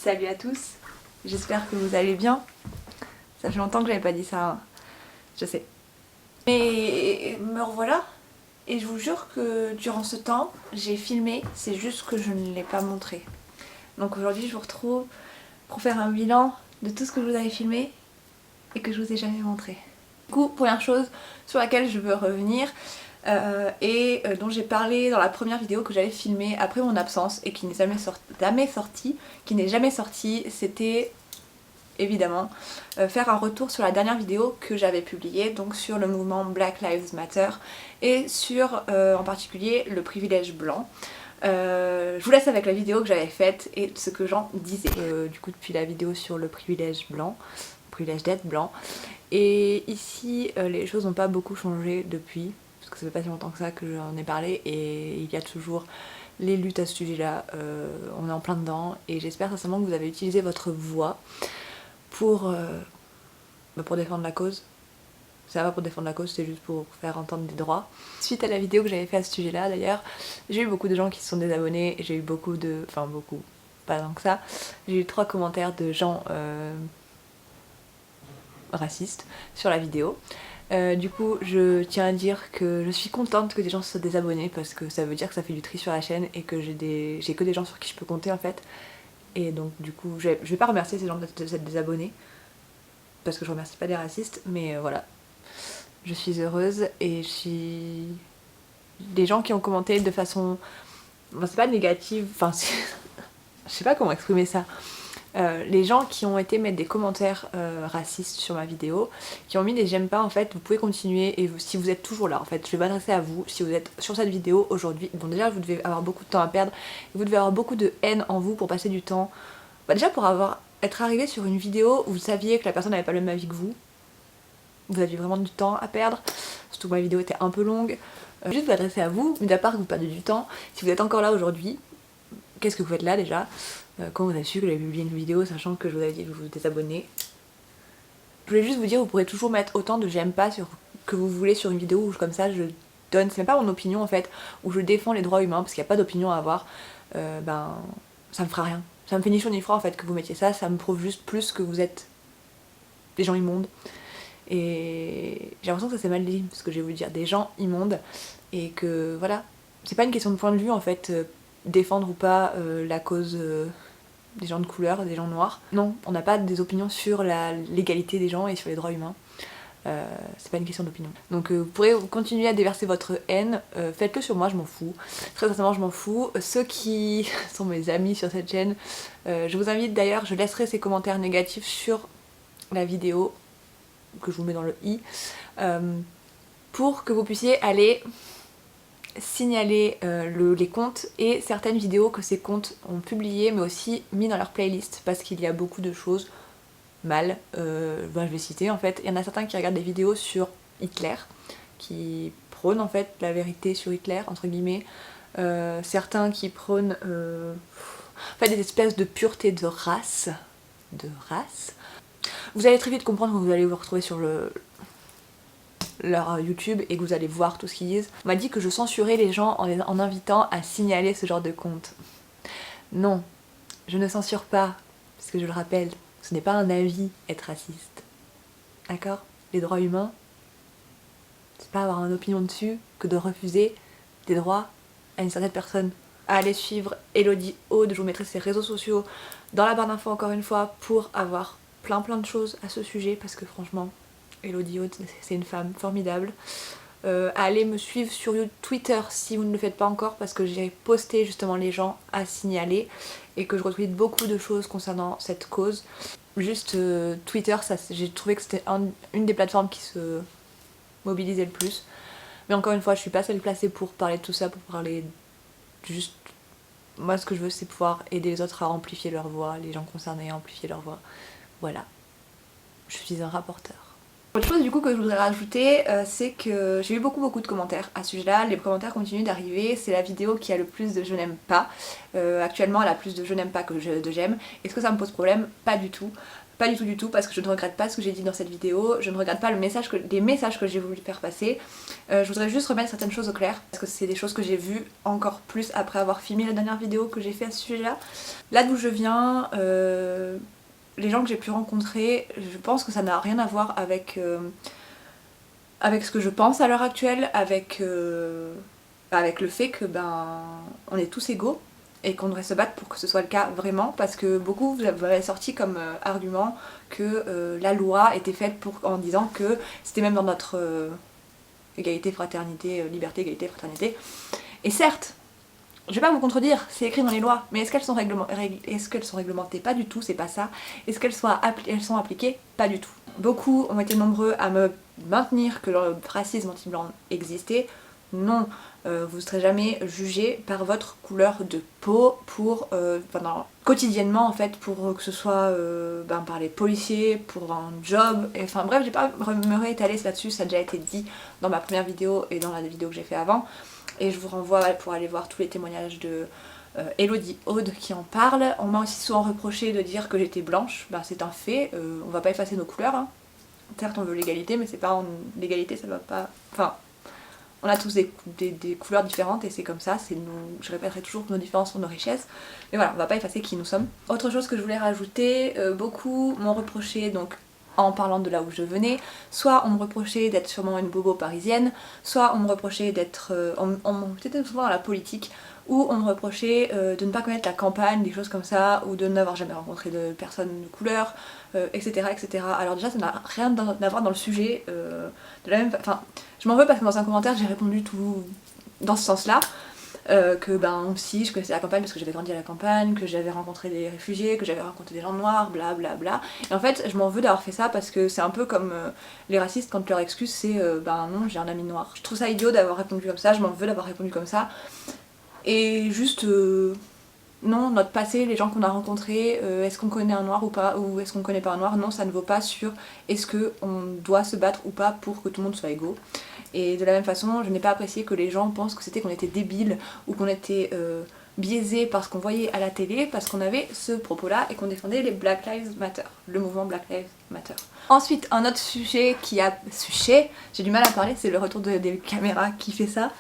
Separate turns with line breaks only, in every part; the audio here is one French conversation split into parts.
Salut à tous, j'espère que vous allez bien. Ça fait longtemps que j'avais pas dit ça, hein. Je sais. Mais me revoilà. Et je vous jure que durant ce temps, j'ai filmé, c'est juste que je ne l'ai pas montré. Donc aujourd'hui, je vous retrouve pour faire un bilan de tout ce que je vous avais filmé et que je vous ai jamais montré. Du coup, première chose sur laquelle je veux revenir, dont j'ai parlé dans la première vidéo que j'avais filmée après mon absence et qui n'est jamais sortie, c'était évidemment faire un retour sur la dernière vidéo que j'avais publiée, donc sur le mouvement Black Lives Matter et sur en particulier le privilège blanc. Je vous laisse avec la vidéo que j'avais faite et ce que j'en disais. Du coup, depuis la vidéo sur le privilège blanc, privilège d'être blanc, et ici les choses n'ont pas beaucoup changé depuis, parce que ça fait pas si longtemps que ça que j'en ai parlé, et il y a toujours les luttes à ce sujet là, on est en plein dedans, et j'espère sincèrement que vous avez utilisé votre voix pour défendre la cause. Ça va pour défendre la cause, c'est juste pour faire entendre des droits. Suite à la vidéo que j'avais fait à ce sujet là d'ailleurs, j'ai eu beaucoup de gens qui se sont désabonnés, j'ai eu beaucoup de... enfin beaucoup, pas tant que ça, j'ai eu 3 commentaires de gens racistes sur la vidéo. Du coup, je tiens à dire que je suis contente que des gens se soient désabonnés parce que ça veut dire que ça fait du tri sur la chaîne et que j'ai que des gens sur qui je peux compter en fait. Et donc du coup, je vais pas remercier ces gens de s'être désabonnés parce que je remercie pas les racistes, mais voilà. Je suis heureuse et je suis... des gens qui ont commenté de façon... Enfin, c'est pas négative, enfin je sais pas comment exprimer ça. Les gens qui ont été mettre des commentaires racistes sur ma vidéo, qui ont mis des j'aime pas, en fait, vous pouvez continuer, et si vous êtes toujours là, en fait, je vais m'adresser à vous, si vous êtes sur cette vidéo aujourd'hui, bon déjà vous devez avoir beaucoup de temps à perdre, et vous devez avoir beaucoup de haine en vous pour passer du temps, déjà pour être arrivé sur une vidéo où vous saviez que la personne n'avait pas le même avis que vous aviez vraiment du temps à perdre, surtout que ma vidéo était un peu longue, juste vous adresser à vous, mais d'à part que vous perdez du temps, si vous êtes encore là aujourd'hui, qu'est-ce que vous faites là déjà? Quand vous avez su que j'avais publié une vidéo sachant que je vous avais dit de vous désabonner. Je voulais juste vous dire, vous pourrez toujours mettre autant de j'aime pas que vous voulez sur une vidéo où comme ça je donne, c'est même pas mon opinion en fait, où je défends les droits humains parce qu'il n'y a pas d'opinion à avoir, ben ça me fera rien. Ça me fait ni chaud ni froid en fait que vous mettiez ça, ça me prouve juste plus que vous êtes des gens immondes. Et j'ai l'impression que ça s'est mal dit, parce que je vais vous dire des gens immondes, et que voilà, c'est pas une question de point de vue en fait, défendre ou pas la cause des gens de couleur, des gens noirs. Non, on n'a pas des opinions sur l'égalité des gens et sur les droits humains. C'est pas une question d'opinion. Donc vous pourrez continuer à déverser votre haine, faites-le sur moi, je m'en fous. Très sincèrement, je m'en fous. Ceux qui sont mes amis sur cette chaîne, je vous invite d'ailleurs, je laisserai ces commentaires négatifs sur la vidéo que je vous mets dans le i, pour que vous puissiez aller signaler les comptes et certaines vidéos que ces comptes ont publiées, mais aussi mis dans leur playlist, parce qu'il y a beaucoup de choses mal, je vais citer en fait. Il y en a certains qui regardent des vidéos sur Hitler, qui prônent en fait la vérité sur Hitler, entre guillemets, certains qui prônent en fait des espèces de pureté de race, Vous allez très vite comprendre quand vous allez vous retrouver sur leur YouTube et que vous allez voir tout ce qu'ils disent. On m'a dit que je censurais les gens en invitant à signaler ce genre de compte. Non, je ne censure pas, parce que je le rappelle, ce n'est pas un avis être raciste. D'accord? Les droits humains, c'est pas avoir une opinion dessus que de refuser des droits à une certaine personne. Allez suivre Elodie Aude, je vous mettrai ses réseaux sociaux dans la barre d'infos encore une fois pour avoir plein de choses à ce sujet, parce que franchement, Elodie Aude, c'est une femme formidable. Allez me suivre sur Twitter si vous ne le faites pas encore, parce que j'ai posté justement les gens à signaler et que je retweete beaucoup de choses concernant cette cause. Juste Twitter, j'ai trouvé que c'était une des plateformes qui se mobilisait le plus. Mais encore une fois, je suis pas celle placée pour parler de tout ça, pour parler juste... Moi ce que je veux c'est pouvoir aider les autres à amplifier leur voix, les gens concernés à amplifier leur voix. Voilà. Je suis un rapporteur. Autre chose du coup que je voudrais rajouter, c'est que j'ai eu beaucoup de commentaires à ce sujet-là, les commentaires continuent d'arriver, c'est la vidéo qui a le plus de je n'aime pas, actuellement elle a plus de je n'aime pas que de j'aime. Est-ce que ça me pose problème? Pas du tout. Pas du tout, parce que je ne regrette pas ce que j'ai dit dans cette vidéo, je ne regrette pas les messages que j'ai voulu faire passer. Je voudrais juste remettre certaines choses au clair, parce que c'est des choses que j'ai vues encore plus après avoir filmé la dernière vidéo que j'ai fait à ce sujet-là. Là d'où je viens, les gens que j'ai pu rencontrer, je pense que ça n'a rien à voir avec ce que je pense à l'heure actuelle, avec le fait que on est tous égaux et qu'on devrait se battre pour que ce soit le cas vraiment, parce que beaucoup vous avez sorti comme argument que la loi était faite en disant que c'était même dans notre égalité, fraternité, liberté, égalité, fraternité. Et certes, je vais pas vous contredire, c'est écrit dans les lois, mais est-ce qu'elles sont réglementées? Pas du tout, c'est pas ça. Est-ce qu'elles sont appliquées? Pas du tout. Beaucoup ont été nombreux à me maintenir que le racisme anti-blanc existait. Non, vous ne serez jamais jugé par votre couleur de peau quotidiennement en fait, pour que ce soit par les policiers, pour un job, et, enfin bref, j'ai pas me réétaler là-dessus, ça a déjà été dit dans ma première vidéo et dans la vidéo que j'ai fait avant, et je vous renvoie pour aller voir tous les témoignages de Elodie Aude qui en parle. On m'a aussi souvent reproché de dire que j'étais blanche, c'est un fait, on va pas effacer nos couleurs, hein. Certes on veut l'égalité, mais c'est pas en l'égalité, ça va pas... Enfin, on a tous des couleurs différentes et c'est comme ça, je répéterai toujours que nos différences sont nos richesses. Mais voilà, on va pas effacer qui nous sommes. Autre chose que je voulais rajouter, beaucoup m'ont reproché, donc en parlant de là où je venais, soit on me reprochait d'être sûrement une bobo parisienne, soit on me reprochait d'être... C'était souvent dans la politique, où on me reprochait de ne pas connaître la campagne, des choses comme ça, ou de n'avoir jamais rencontré de personnes de couleur, etc., etc. Alors déjà ça n'a rien à voir dans le sujet, de la même... Enfin, je m'en veux parce que dans un commentaire j'ai répondu tout dans ce sens-là, que si je connaissais la campagne parce que j'avais grandi à la campagne, que j'avais rencontré des réfugiés, que j'avais rencontré des gens noirs, bla bla bla. Et en fait je m'en veux d'avoir fait ça parce que c'est un peu comme les racistes quand leur excuse c'est non j'ai un ami noir. Je trouve ça idiot d'avoir répondu comme ça, je m'en veux d'avoir répondu comme ça. Et juste non, notre passé, les gens qu'on a rencontrés, est-ce qu'on connaît un noir ou pas, ou est-ce qu'on connaît pas un noir, non, ça ne vaut pas sur est-ce qu'on doit se battre ou pas pour que tout le monde soit égaux. Et de la même façon, je n'ai pas apprécié que les gens pensent que c'était qu'on était débiles ou qu'on était biaisés par ce qu'on voyait à la télé, parce qu'on avait ce propos-là et qu'on défendait les Black Lives Matter, le mouvement Black Lives Matter. Ensuite, un autre sujet j'ai du mal à parler, c'est le retour des caméras qui fait ça.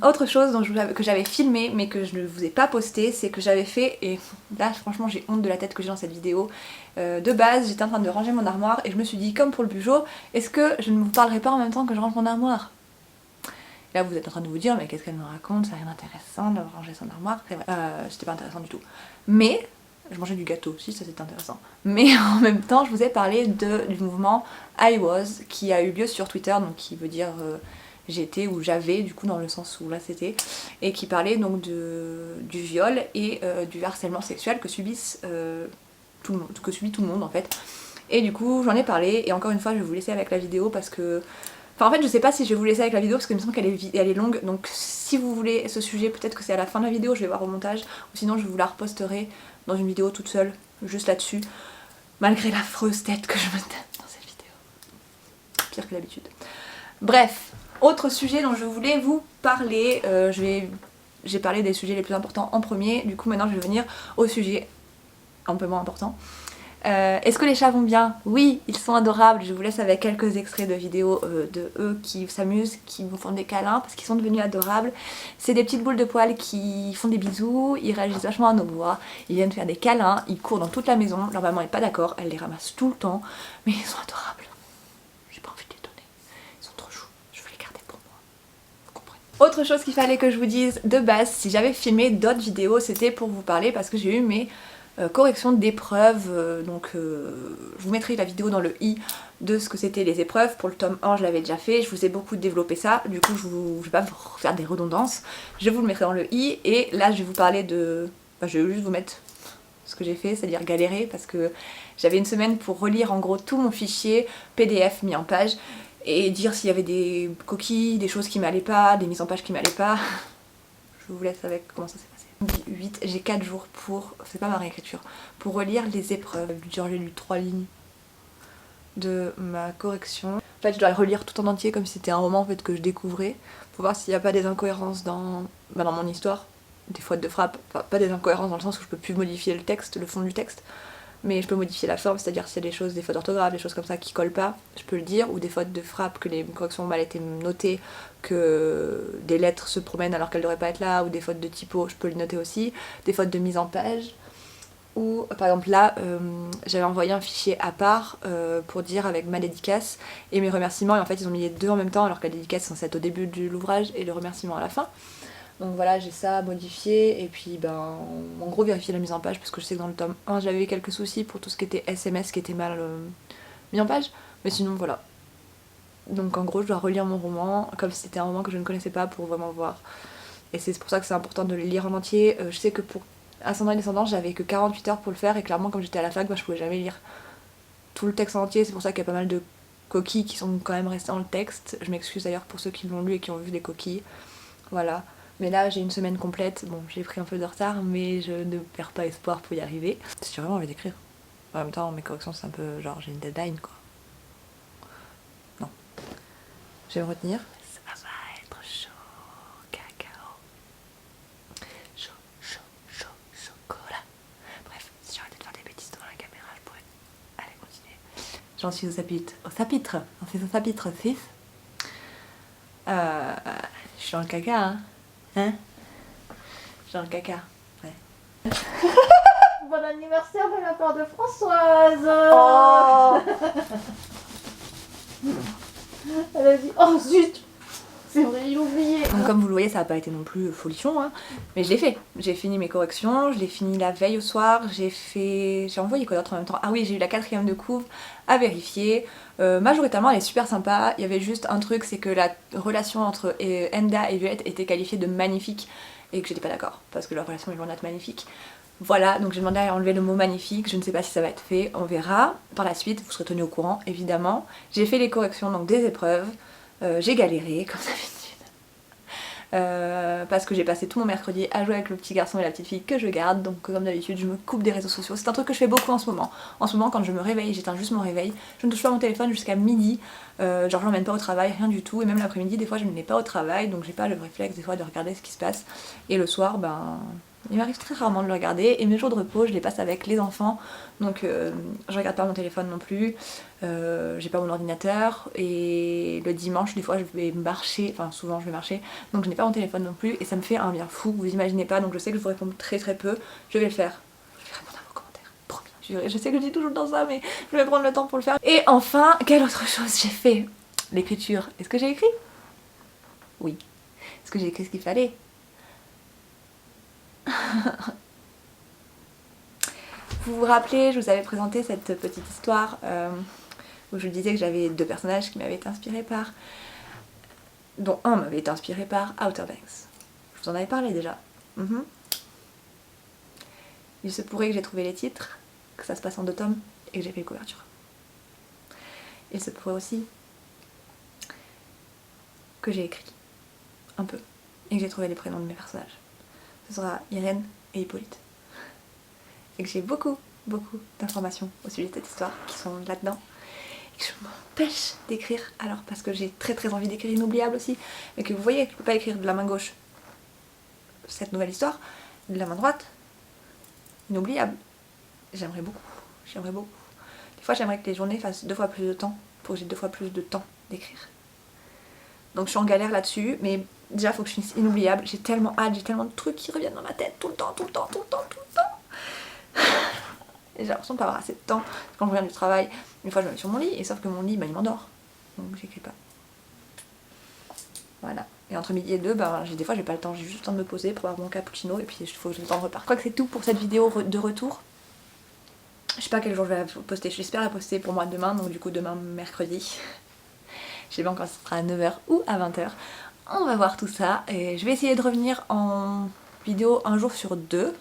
Autre chose que j'avais filmé mais que je ne vous ai pas posté, c'est que j'avais fait, et là franchement j'ai honte de la tête que j'ai dans cette vidéo, de base j'étais en train de ranger mon armoire et je me suis dit comme pour le Peugeot, est-ce que je ne vous parlerai pas en même temps que je range mon armoire? Là vous êtes en train de vous dire mais qu'est-ce qu'elle me raconte, c'est rien d'intéressant de ranger son armoire, c'est vrai, c'était pas intéressant du tout. Mais, je mangeais du gâteau aussi, ça c'était intéressant. Mais en même temps je vous ai parlé du mouvement I Was qui a eu lieu sur Twitter, donc qui veut dire... j'étais ou j'avais du coup dans le sens où là c'était, et qui parlait donc du viol et du harcèlement sexuel que subit tout le monde en fait. Et du coup j'en ai parlé et encore une fois je vais vous laisser avec la vidéo parce que... Enfin en fait je sais pas si je vais vous laisser avec la vidéo parce qu'il me semble qu'elle est longue, donc si vous voulez ce sujet peut-être que c'est à la fin de la vidéo, je vais voir au montage, ou sinon je vous la reposterai dans une vidéo toute seule, juste là-dessus, malgré l'affreuse tête que je me donne dans cette vidéo. Pire que d'habitude. Bref. Autre sujet dont je voulais vous parler, j'ai parlé des sujets les plus importants en premier, du coup maintenant je vais venir au sujet un peu moins important. Est-ce que les chats vont bien? Oui, ils sont adorables, je vous laisse avec quelques extraits de vidéos de eux qui s'amusent, qui vous font des câlins parce qu'ils sont devenus adorables. C'est des petites boules de poils qui font des bisous, ils réagissent vachement à nos voix, ils viennent faire des câlins, ils courent dans toute la maison, leur maman n'est pas d'accord, elle les ramasse tout le temps, mais ils sont adorables. Autre chose qu'il fallait que je vous dise de base, si j'avais filmé d'autres vidéos, c'était pour vous parler parce que j'ai eu mes corrections d'épreuves, je vous mettrai la vidéo dans le i de ce que c'était les épreuves. Pour le tome 1 je l'avais déjà fait, je vous ai beaucoup développé ça, du coup je vais pas vous faire des redondances, je vous le mettrai dans le i, et là je vais vous parler de... je vais juste vous mettre ce que j'ai fait, c'est-à-dire galérer, parce que j'avais une semaine pour relire en gros tout mon fichier PDF mis en page, et dire s'il y avait des coquilles, des choses qui m'allaient pas, des mises en page qui m'allaient pas. Je vous laisse avec comment ça s'est passé. 8, j'ai 4 jours pour, c'est pas ma réécriture, pour relire les épreuves. Genre j'ai lu 3 lignes de ma correction. En fait je dois le relire tout en entier comme si c'était un roman en fait que je découvrais, pour voir s'il n'y a pas des incohérences dans mon histoire, des fautes de frappe, enfin pas des incohérences dans le sens où je peux plus modifier le texte, le fond du texte, mais je peux modifier la forme, c'est-à-dire s'il y a des choses, des fautes d'orthographe, des choses comme ça qui collent pas, je peux le dire, ou des fautes de frappe, que les corrections ont mal été notées, que des lettres se promènent alors qu'elles devraient pas être là, ou des fautes de typo, je peux les noter aussi, des fautes de mise en page. Ou par exemple là, j'avais envoyé un fichier à part pour dire avec ma dédicace et mes remerciements, et en fait ils ont mis les deux en même temps alors que la dédicace c'est censée être au début de l'ouvrage et le remerciement à la fin. Donc voilà, j'ai ça modifié et puis ben en gros vérifier la mise en page parce que je sais que dans le tome 1 j'avais eu quelques soucis pour tout ce qui était SMS qui était mal mis en page, mais sinon voilà. Donc en gros je dois relire mon roman comme si c'était un roman que je ne connaissais pas pour vraiment voir. Et c'est pour ça que c'est important de le lire en entier. Je sais que pour Ascendant et Descendant j'avais que 48 heures pour le faire et clairement comme j'étais à la fac, bah, je pouvais jamais lire tout le texte en entier, c'est pour ça qu'il y a pas mal de coquilles qui sont quand même restées dans le texte. Je m'excuse d'ailleurs pour ceux qui l'ont lu et qui ont vu des coquilles. Voilà. Mais là j'ai une semaine complète, bon j'ai pris un peu de retard mais je ne perds pas espoir pour y arriver. Si j'ai vraiment envie d'écrire. En même temps mes corrections c'est un peu genre j'ai une deadline quoi. Non. Je vais me retenir. Ça va être chaud, cacao. Chaud, chaud, chaud, chocolat. Bref, si j'arrêtais de faire des bêtises devant la caméra, je pourrais aller continuer. J'en suis au chapitre. On fait au chapitre 6. Je suis dans le caca, hein. Hein? Je suis dans le caca. Ouais.
Bon anniversaire de la part de Françoise.
Oh.
Elle a dit oh zut. C'est vrai, il oublié.
Donc comme vous le voyez, ça n'a pas été non plus folichon, hein. Mais je l'ai fait. J'ai fini mes corrections, je l'ai fini la veille au soir, j'ai envoyé quoi d'autre en même temps. Ah oui, j'ai eu la 4ème de couve à vérifier. Majoritairement, elle est super sympa. Il y avait juste un truc, c'est que la relation entre Enda et Violette était qualifiée de magnifique et que j'étais pas d'accord parce que leur relation est loin d'être magnifique. Voilà, donc j'ai demandé à enlever le mot magnifique, je ne sais pas si ça va être fait, on verra. Par la suite, vous serez tenus au courant, évidemment. J'ai fait les corrections, donc des épreuves. J'ai galéré, comme d'habitude. Parce que j'ai passé tout mon mercredi à jouer avec le petit garçon et la petite fille que je garde, donc comme d'habitude je me coupe des réseaux sociaux. C'est un truc que je fais beaucoup en ce moment. En ce moment quand je me réveille, j'éteins juste mon réveil, je ne touche pas mon téléphone jusqu'à midi, genre je l'emmène pas au travail, rien du tout, et même l'après-midi des fois je ne l'ai pas au travail, donc j'ai pas le réflexe des fois de regarder ce qui se passe. Et le soir, ben il m'arrive très rarement de le regarder, et mes jours de repos je les passe avec les enfants, donc je regarde pas mon téléphone non plus, j'ai pas mon ordinateur, et le dimanche des fois je vais marcher, enfin souvent je vais marcher, donc je n'ai pas mon téléphone non plus, et ça me fait un bien fou, vous imaginez pas, donc je sais que je vous réponds très peu, je vais le faire. Je vais répondre à vos commentaires, promis. Je sais que je dis toujours dans ça, mais je vais prendre le temps pour le faire. Et enfin, quelle autre chose j'ai fait? L'écriture. Est-ce que j'ai écrit? Oui. Est-ce que j'ai écrit ce qu'il fallait? Vous vous rappelez, je vous avais présenté cette petite histoire où je vous disais que j'avais deux personnages qui m'avaient été inspirés par... dont un m'avait été inspiré par Outer Banks. Je vous en avais parlé déjà. Il se pourrait que j'ai trouvé les titres, que ça se passe en 2 tomes et que j'ai fait les couvertures. Il se pourrait aussi que j'ai écrit un peu et que j'ai trouvé les prénoms de mes personnages. Ce sera Irène et Hippolyte. Et que j'ai beaucoup d'informations au sujet de cette histoire qui sont là-dedans. Et que je m'empêche d'écrire alors parce que j'ai très envie d'écrire Inoubliable aussi. Mais que vous voyez, je peux pas écrire de la main gauche cette nouvelle histoire, de la main droite Inoubliable. J'aimerais beaucoup. Des fois j'aimerais que les journées fassent 2 fois plus de temps pour que j'ai 2 fois plus de temps d'écrire. Donc je suis en galère là-dessus, mais déjà faut que je finisse Inoubliable. J'ai tellement hâte, j'ai tellement de trucs qui reviennent dans ma tête tout le temps. Et j'ai l'impression de pas avoir assez de temps. Quand je reviens du travail, une fois je me mets sur mon lit, et sauf que mon lit, bah, il m'endort. Donc j'écris pas. Voilà. Et entre midi et 2, bah, des fois j'ai pas le temps, j'ai juste le temps de me poser pour boire mon cappuccino, et puis il faut que j'ai le temps de repartir. Je crois que c'est tout pour cette vidéo de retour. Je sais pas quel jour je vais la poster, j'espère la poster pour moi demain, donc du coup demain mercredi. Je sais pas encore si ce sera à 9h ou à 20h. On va voir tout ça, et je vais essayer de revenir en vidéo un jour sur 2.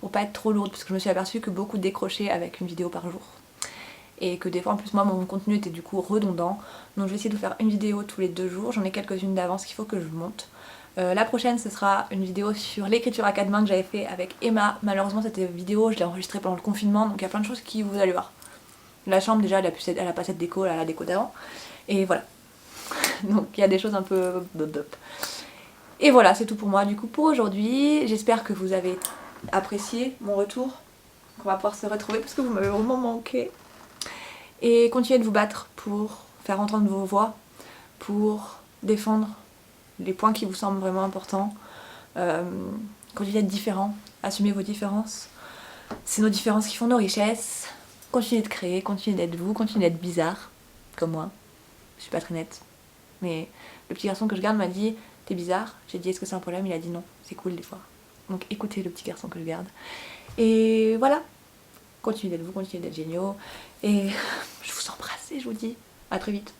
Pour pas être trop lourde, parce que je me suis aperçue que beaucoup décrochaient avec une vidéo par jour. Et que des fois en plus moi mon contenu était du coup redondant. Donc je vais essayer de vous faire une vidéo tous les 2 jours, j'en ai quelques-unes d'avance qu'il faut que je monte. La prochaine ce sera une vidéo sur l'écriture à 4 mains que j'avais fait avec Emma. Malheureusement cette vidéo je l'ai enregistrée pendant le confinement, donc il y a plein de choses qui vous allez voir. La chambre déjà elle a pas cette déco, elle a la déco d'avant. Et voilà. Donc il y a des choses un peu bop. Et voilà, c'est tout pour moi du coup pour aujourd'hui. J'espère que vous avez apprécié mon retour. qu'on va pouvoir se retrouver parce que vous m'avez vraiment manqué. Et continuez de vous battre pour faire entendre vos voix, pour défendre les points qui vous semblent vraiment importants. Continuez d'être différents, assumez vos différences. C'est nos différences qui font nos richesses. Continuez de créer, continuez d'être vous, continuez d'être bizarre, comme moi. Je suis pas très nette. Mais le petit garçon que je garde m'a dit t'es bizarre. J'ai dit est-ce que c'est un problème? Il a dit non, c'est cool des fois. Donc écoutez le petit garçon que je garde. Et voilà, continuez d'être vous, continuez d'être géniaux. Et je vous embrasse et je vous dis à très vite.